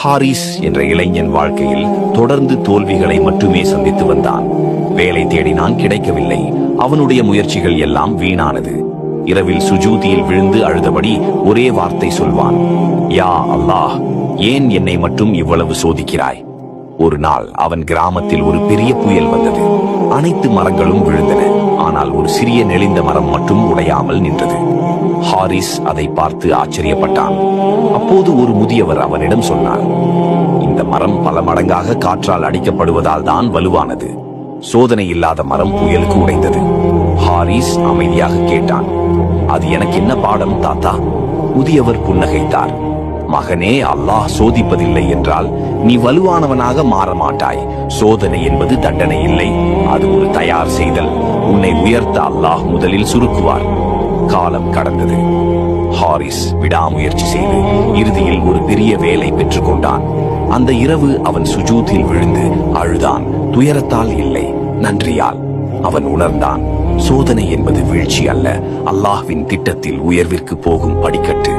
Harris என்ற இளைஞன் வாழ்க்கையில் தொடர்ந்து தோல்விகளை மட்டுமே சந்தித்து வந்தான். வேலை தேடினான், கிடைக்கவில்லை. அவனுடைய முயற்சிகள் எல்லாம் வீணானது. இரவில் சுஜூதியில் விழுந்து அழுதபடி ஒரே வார்த்தை சொல்வான், யா அல்லாஹ், ஏன் என்னை மட்டும் இவ்வளவு சோதிக்கிறாய்? ஒரு நாள் அவன் கிராமத்தில் ஒரு பெரிய புயல் வந்தது. அனைத்து மரங்களும் விழுந்தன. ஆனால் ஒரு சிறிய நெளிந்த மரம் மட்டும் உடையாமல் நின்றது. ஹாரிஸ் அதை பார்த்து ஆச்சரியப்பட்டான். அப்போது ஒரு முதியவர் அவனிடம் சொன்னார், இந்த மரம் பல மடங்காக காற்றால் அடிக்கப்படுவதால் தான் வலுவானது. சோதனை இல்லாத மரம் புயலுக்கு உடைந்தது. ஹாரிஸ் அமைதியாக கேட்டான், அது எனக்கு என்ன பாடம் தாத்தா? முதியவர் புன்னகைத்தார். மகனே, அல்லாஹ் சோதிப்பதில்லை என்றால் நீ வலுவானவனாக மாற மாட்டாய். சோதனை என்பது தண்டனை இல்லை, அது ஒரு தயார் செய்தல். உன்னை உயர்த்த அல்லாஹ் முதலில் சுருக்குவார். காலம் கடந்தது. ஹாரிஸ் விடாமுயற்சி செய்து இறுதியில் ஒரு பெரிய வேலை பெற்றுக் கொண்டான். அந்த இரவு அவன் சுஜூதில் விழுந்து அழுதான். துயரத்தால் இல்லை, நன்றியால். அவன் உணர்ந்தான், சோதனை என்பது வீழ்ச்சி அல்ல, அல்லாஹ்வின் திட்டத்தில் உயர்விற்கு போகும் படிக்கட்டு.